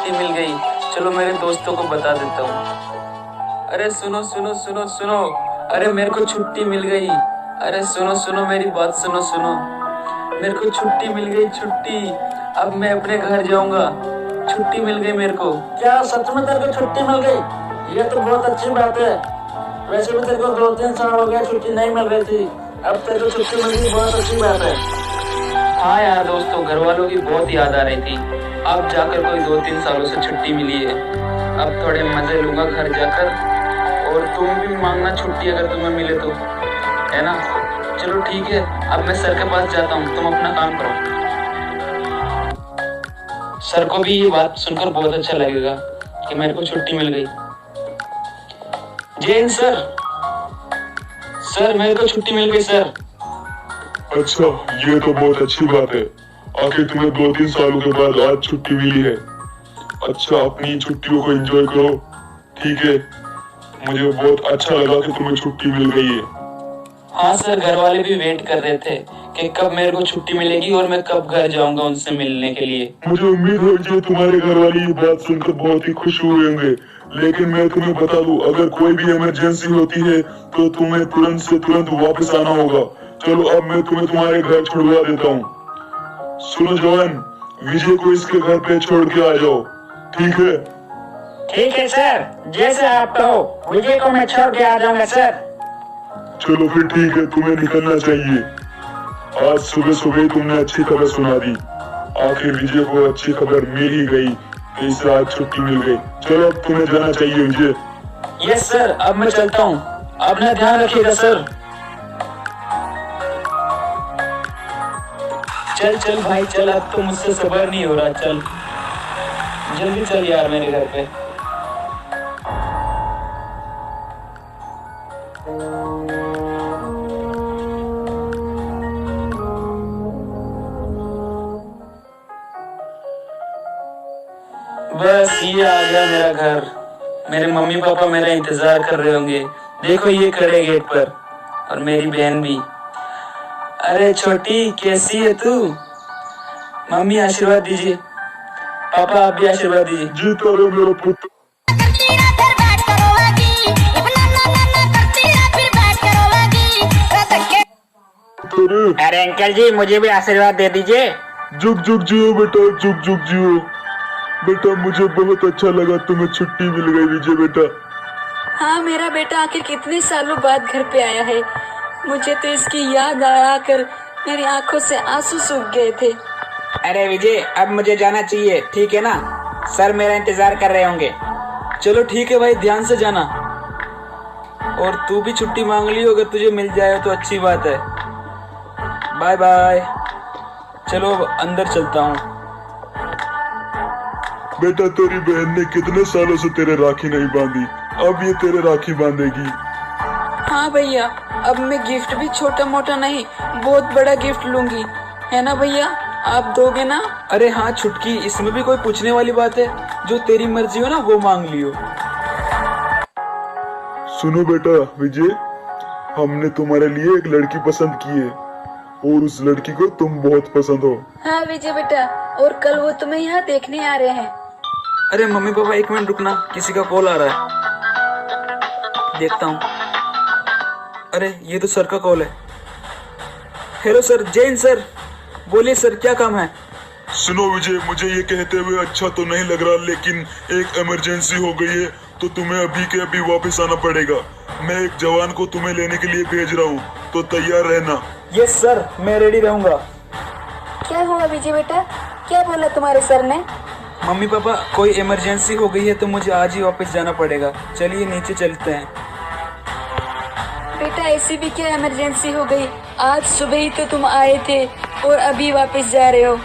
छुट्टी मिल गई। चलो मेरे दोस्तों को बता देता हूँ। अरे सुनो सुनो सुनो सुनो, अरे मेरे को छुट्टी मिल गई। अरे सुनो सुनो मेरी बात सुनो सुनो, मेरे को छुट्टी मिल गई, छुट्टी। अब मैं अपने घर जाऊंगा, छुट्टी मिल गई मेरे को। क्या सच में तेरे को छुट्टी मिल गई? ये तो बहुत अच्छी बात है। वैसे भी तेरे को 2-3 साल हो गया छुट्टी नहीं मिल रही थी, अब तेरे को छुट्टी मिल गई, बहुत अच्छी बात है। हाँ यार दोस्तों, घर वालों की बहुत याद आ रही थी। अब जाकर कोई 2-3 सालों से छुट्टी मिली है। अब थोड़े मजे लूंगा घर जाकर, और तुम भी मांगना छुट्टी अगर तुम्हें मिले तो, है ना। चलो ठीक है, अब मैं सर के पास जाता हूँ, तुम अपना काम करो। सर को भी ये बात सुनकर बहुत अच्छा लगेगा कि मेरे को छुट्टी मिल गई। जैन सर, सर मेरे को छुट्टी मिल गई सर। अच्छा, ये तो बहुत अच्छी बात है। आखिर तुम्हें 2-3 सालों के बाद आज छुट्टी मिली है। अच्छा, अपनी छुट्टियों को एंजॉय करो, ठीक है। मुझे बहुत अच्छा लगा कि तुम्हें छुट्टी मिल गई है। हाँ सर, घर वाले भी वेट कर रहे थे कि कब मेरे को छुट्टी मिलेगी और मैं कब घर जाऊंगा उनसे मिलने के लिए। मुझे उम्मीद है कि तुम्हारे घर वाले ये बात सुनकर बहुत ही खुश हुए होंगे। लेकिन मैं तुम्हें बता दूं, अगर कोई भी इमरजेंसी होती है तो तुम्हें तुरंत से तुरंत वापस आना होगा। चलो अब मैं तुम्हें तुम्हारे घर छुड़वा देता हूँ। सुनो जवान, विजय को इसके घर पे छोड़ के आ जाओ, ठीक है। ठीक है सर, जैसे आप कहो, विजय को मैं छोड़ के आ जाऊंगा सर। चलो फिर ठीक है, तुम्हें निकलना चाहिए। आज सुबह सुबह तुमने अच्छी खबर सुना दी। आखिर विजय को अच्छी खबर मिल ही गई, इसे आज छुट्टी मिल गई। चलो अब तुम्हें जाना चाहिए विजय। यस सर, अब मैं चलता हूँ, अपना ध्यान रखिएगा सर। चल चल भाई चल, अब तो मुझसे सब्र नहीं हो रहा। चल जल्दी चल यार मेरे घर पे। बस ये आ गया मेरा घर। मेरे मम्मी पापा मेरा इंतजार कर रहे होंगे। देखो ये खड़े गेट पर, और मेरी बहन भी। अरे छोटी, कैसी है तू? मम्मी आशीर्वाद दीजिए, पापा आप भी आशीर्वाद दीजिए। जीता रहे मेरा पुत्र। अरे अंकल जी, मुझे भी आशीर्वाद दे दीजिए। जुग जुग जियो बेटा, जुग जुग जियो बेटा। मुझे बहुत अच्छा लगा तुम्हें छुट्टी मिल गई विजय बेटा। हाँ, मेरा बेटा आखिर कितने सालों बाद घर पे आया है। मुझे तो इसकी याद आकर मेरी आंखों से आंसू सूख गए थे। अरे विजय, अब मुझे जाना चाहिए, ठीक है ना। सर मेरा इंतजार कर रहे होंगे। चलो ठीक है भाई, ध्यान से जाना। और तू भी छुट्टी मांग ली, अगर तुझे मिल जाए तो अच्छी बात है। Bye bye. चलो अंदर चलता हूँ। बेटा तेरी बहन ने कितने सालों से तेरे राखी नहीं बांधी, अब ये तेरे राखी बांधेगी। हाँ भैया, अब मैं गिफ्ट भी छोटा मोटा नहीं, बहुत बड़ा गिफ्ट लूंगी, है ना भैया? आप दोगे ना? अरे हाँ छुटकी, इसमें भी कोई पूछने वाली बात है? जो तेरी मर्जी हो ना वो मांग लियो। सुनो बेटा विजय, हमने तुम्हारे लिए एक लड़की पसंद की है और उस लड़की को तुम बहुत पसंद हो। हाँ विजय बेटा, और कल वो तुम्हें यहाँ देखने आ रहे हैं। अरे मम्मी पापा एक मिनट रुकना, किसी का कॉल आ रहा है, देखता हूँ। अरे ये तो सर का कॉल है। हेलो सर, जैन सर, बोलिए सर, क्या काम है? सुनो विजय, मुझे ये कहते हुए अच्छा तो नहीं लग रहा, लेकिन एक इमरजेंसी हो गई है तो तुम्हें अभी के अभी वापस आना पड़ेगा। मैं एक जवान को तुम्हें लेने के लिए भेज रहा हूँ, तो तैयार रहना। यस सर, मैं रेडी रहूंगा। क्या हुआ विजय बेटा, क्या बोला तुम्हारे सर ने? मम्मी पापा, कोई इमरजेंसी हो गई है तो मुझे आज ही वापस जाना पड़ेगा। चलिए नीचे चलते हैं। बेटा ऐसी भी क्या इमरजेंसी हो गई? आज सुबह ही तो तुम आए थे और अभी वापस जा रहे हो।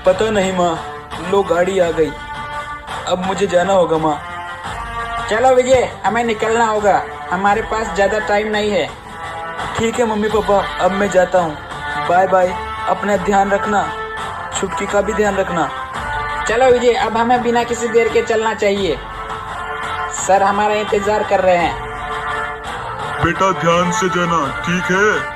पता नहीं माँ, लो गाड़ी आ गई, अब मुझे जाना होगा माँ। चलो विजय, हमें निकलना होगा, हमारे पास ज्यादा टाइम नहीं है। ठीक है मम्मी पापा, अब मैं जाता हूँ। बाय बाय, अपना ध्यान रखना, छुटकी का भी ध्यान रखना। चलो विजय, अब हमें बिना किसी देर के चलना चाहिए, सर हमारा इंतजार कर रहे हैं। बेटा ध्यान से जाना, ठीक है।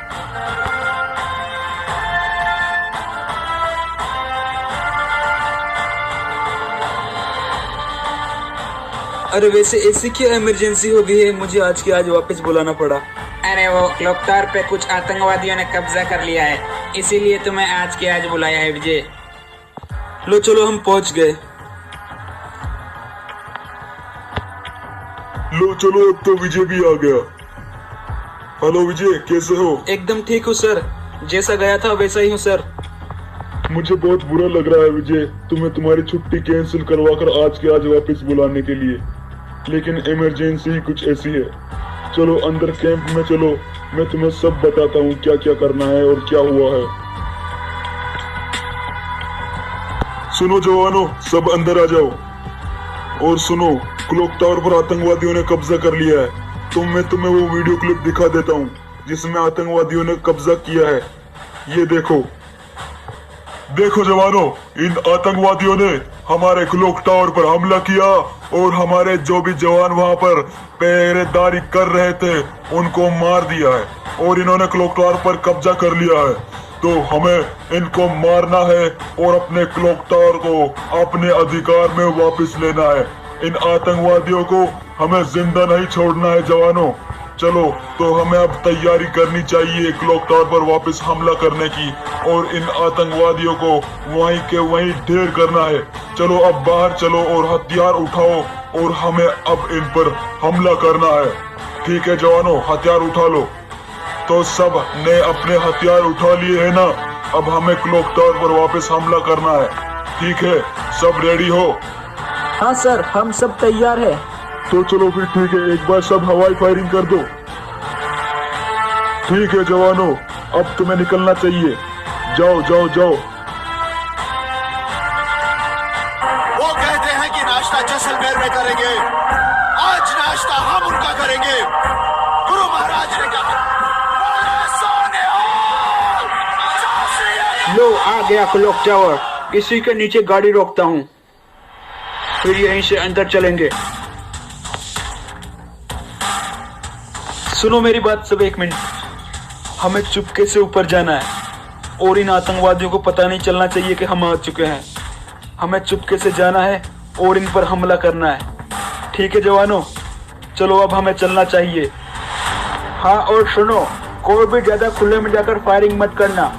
अरे वैसे ऐसी क्या इमरजेंसी हो गई है, मुझे आज के आज वापस बुलाना पड़ा? अरे वो लोकतार पे कुछ आतंकवादियों ने कब्जा कर लिया है, इसीलिए तुम्हें आज के आज बुलाया है विजय। लो चलो हम पहुंच गए। लो चलो, अब तो विजय भी आ गया। हेलो विजय, कैसे हो? एकदम ठीक हूँ सर, जैसा गया था वैसा ही हूँ सर। मुझे बहुत बुरा लग रहा है विजय, तुम्हें तुम्हारी छुट्टी कैंसिल करवाकर आज के आज वापस बुलाने के लिए, लेकिन इमरजेंसी ही कुछ ऐसी है। चलो अंदर कैंप में चलो, मैं तुम्हें सब बताता हूँ क्या क्या करना है और क्या हुआ है। सुनो जवानों, सब अंदर आ जाओ। और सुनो, क्लॉक टावर पर आतंकवादियों ने कब्जा कर लिया है, तो मैं तुम्हें वो वीडियो क्लिप दिखा देता हूँ जिसमें आतंकवादियों ने कब्जा किया है। ये देखो देखो जवानों, इन आतंकवादियों ने हमारे क्लॉक टावर पर हमला किया और हमारे जो भी जवान वहां पर पहरेदारी कर रहे थे उनको मार दिया है और इन्होंने क्लॉक टावर पर कब्जा कर लिया है। तो हमें इनको मारना है और अपने क्लॉक टावर को अपने अधिकार में वापस लेना है। इन आतंकवादियों को हमें जिंदा नहीं छोड़ना है जवानों। चलो तो हमें अब तैयारी करनी चाहिए क्लॉक टावर पर वापस हमला करने की और इन आतंकवादियों को वहीं के वहीं ढेर करना है। चलो अब बाहर चलो और हथियार उठाओ और हमें अब इन पर हमला करना है। ठीक है जवानों, हथियार उठा लो। तो सब ने अपने हथियार उठा लिए है ना? अब हमें क्लॉक टावर पर वापस हमला करना है। ठीक है, सब रेडी हो? हाँ सर, हम सब तैयार है। तो चलो फिर ठीक है, एक बार सब हवाई फायरिंग कर दो। ठीक है जवानों, अब तुम्हें निकलना चाहिए। जाओ जाओ जाओ। वो कहते हैं कि नाश्ता जैसलमेर में करेंगे, आज नाश्ता हम उनका करेंगे। गुरु महाराज ने कहा, लो आ गया क्लॉक टावर, इसी के नीचे गाड़ी रोकता हूँ, फिर यहीं से अंदर चलेंगे। सुनो मेरी बात सब, एक मिनट। हमें चुपके से ऊपर जाना है और इन आतंकवादियों को पता नहीं चलना चाहिए कि हम आ चुके हैं। हमें चुपके से जाना है और इन पर हमला करना है। ठीक है जवानों, चलो अब हमें चलना चाहिए। हाँ और सुनो, कोई भी ज्यादा खुले में जाकर फायरिंग मत करना।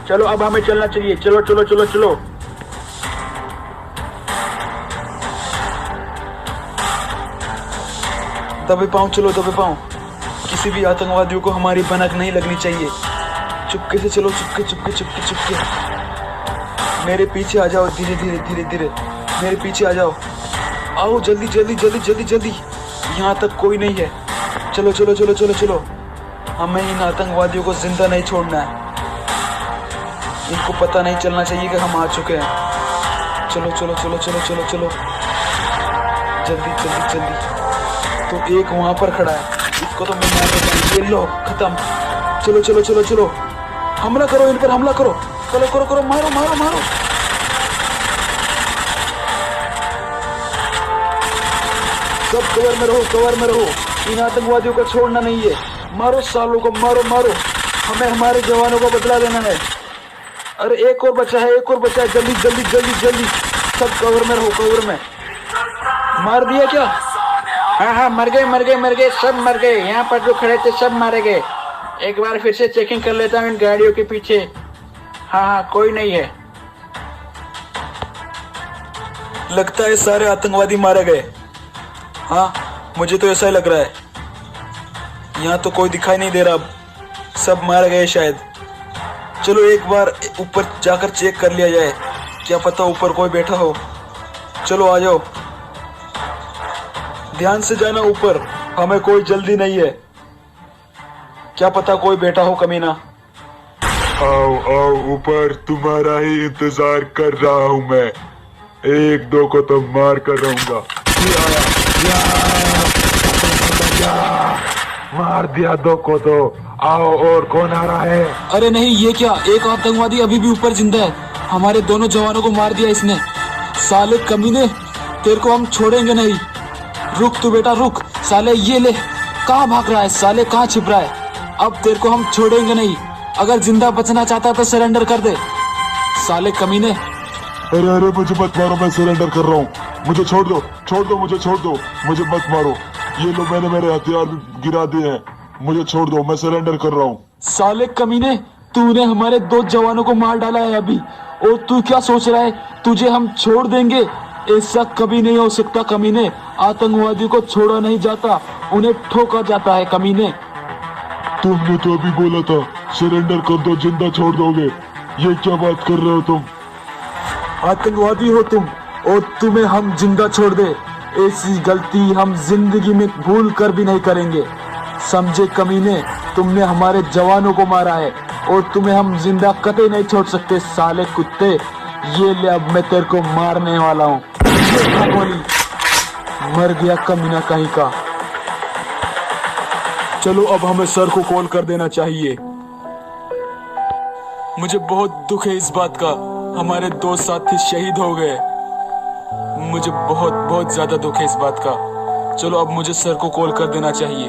चलो अब हमें चलना चाहिए, चलो चलो चलो चलो। दबे पाँव, चलो दबे पाँव। किसी भी आतंकवादियों को हमारी भनक नहीं लगनी चाहिए। चुपके से चलो, चुपके चुपके चुपके चुपके। मेरे पीछे आ जाओ, धीरे धीरे धीरे धीरे मेरे पीछे आ जाओ। आओ जल्दी जल्दी जल्दी जल्दी जल्दी, यहाँ तक कोई नहीं है। चलो चलो चलो चलो चलो, हमें इन आतंकवादियों को जिंदा नहीं छोड़ना है। इनको पता नहीं चलना चाहिए कि हम आ चुके हैं। चलो चलो चलो चलो चलो चलो, जल्दी जल्दी जल्दी। तो एक वहां पर खड़ा है, इसको तो मैं मार देता हूं। ये लो, खत्म। चलो चलो चलो चलो, हमला करो, इन पर हमला करो। चलो करो करो, मारो मारो मारो। सब कवर में रहो, कवर में रहो। इन आतंकवादियों को छोड़ना नहीं है। मारो सालों को, मारो मारो। हमें हमारे जवानों को बदला देना है। अरे एक और बचा है, एक और बचा है। जल्दी जल्दी जल्दी जल्दी, सब कवर में रहो, कवर में। मार दिया क्या? हाँ हाँ, मर गए मर गए मर गए, सब मर गए। यहाँ पर जो खड़े थे सब मारे गए। एक बार फिर से चेकिंग कर लेता हूँ इन गाड़ियों के पीछे। हाँ हाँ, कोई नहीं है। लगता है सारे आतंकवादी मारे गए। हाँ, मुझे तो ऐसा ही लग रहा है। यहाँ तो कोई दिखाई नहीं दे रहा, अब सब मारे गए शायद। चलो एक बार ऊपर जाकर चेक कर लिया जाए, क्या पता ऊपर कोई बैठा हो। चलो आ जाओ, ध्यान से जाना ऊपर, हमें कोई जल्दी नहीं है। क्या पता कोई बैठा हो कमीना। आओ आओ ऊपर, तुम्हारा ही इंतजार कर रहा हूँ मैं। एक दो को तो मार कर रहूंगा। मार दिया दो को तो। आओ, और कौन आ रहा है? अरे नहीं, ये क्या, एक आतंकवादी अभी भी ऊपर जिंदा है। हमारे दोनों जवानों को मार दिया इसने। साले कमीने, तेरे को हम छोड़ेंगे नहीं। रुक तू बेटा रुक। साले ये ले, कहाँ भाग रहा है साले, कहाँ छिप रहा है? अब तेरे को हम छोड़ेंगे नहीं। अगर जिंदा बचना चाहता है तो सरेंडर कर दे। साले कमीने। अरे अरे, मुझे मत मारो, मैं सरेंडर कर रहा हूँ। मुझे छोड़ दो, मुझे छोड़ दो, मुझे मत मारो। ये लो, मैंने मेरे हथियार भी गिरा दिए हैं, मुझे छोड़ दो, मैं सरेंडर कर रहा हूँ। साले कमीने, तूने हमारे 2 जवानों को मार डाला है अभी, और तू क्या सोच रहा है तुझे हम छोड़ देंगे? ऐसा कभी नहीं हो सकता कमीने। आतंकवादियों को छोड़ा नहीं जाता, उन्हें ठोका जाता है कमीने। तुमने तो अभी बोला था सरेंडर कर दो, जिंदा छोड़ दोगे। ये क्या बात कर रहे हो तुम? आतंकवादी हो तुम, और तुम्हें हम जिंदा छोड़ दे, ऐसी गलती हम जिंदगी में भूल कर भी नहीं करेंगे, समझे कमीने? तुमने हमारे जवानों को मारा है और तुम्हें हम जिंदा कतई नहीं छोड़ सकते साले कुत्ते। ये ले, अब मैं तेरे को मारने वाला हूँ। गोली मर गया कमीना कहीं का। चलो अब हमें सर को कॉल कर देना चाहिए। मुझे बहुत दुख है इस बात का, हमारे 2 साथी शहीद हो गए। मुझे बहुत बहुत ज्यादा दुख है इस बात का। चलो अब मुझे सर को कॉल कर देना चाहिए।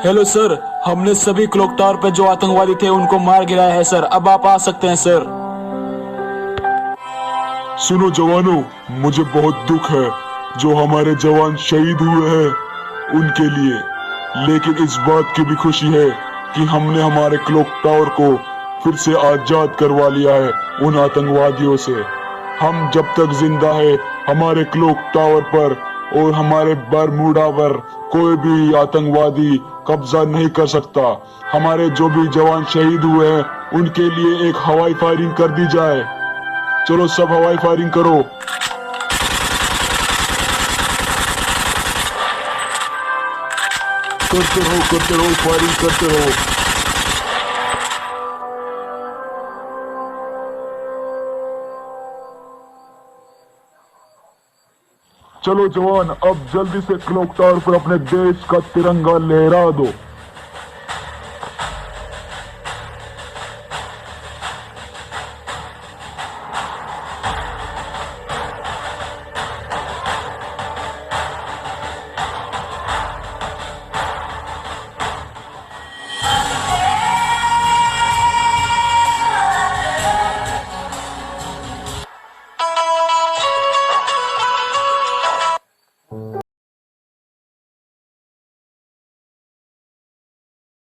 हेलो सर, हमने सभी क्लॉक टावर पे जो आतंकवादी थे उनको मार गिराया है सर, अब आप आ सकते हैं सर। सुनो जवानों, मुझे बहुत दुख है जो हमारे जवान शहीद हुए हैं उनके लिए, लेकिन इस बात की भी खुशी है कि हमने हमारे क्लॉक टावर को फिर से आजाद करवा लिया है उन आतंकवादियों से। हम जब तक जिंदा है, हमारे क्लॉक टावर पर और हमारे बरमूडा पर कोई भी आतंकवादी कब्जा नहीं कर सकता। हमारे जो भी जवान शहीद हुए हैं उनके लिए एक हवाई फायरिंग कर दी जाए। चलो सब हवाई फायरिंग करो। करते रहो, फायरिंग करते रहो। चलो जवान, अब जल्दी से क्लॉक टावर पर अपने देश का तिरंगा लहरा दो।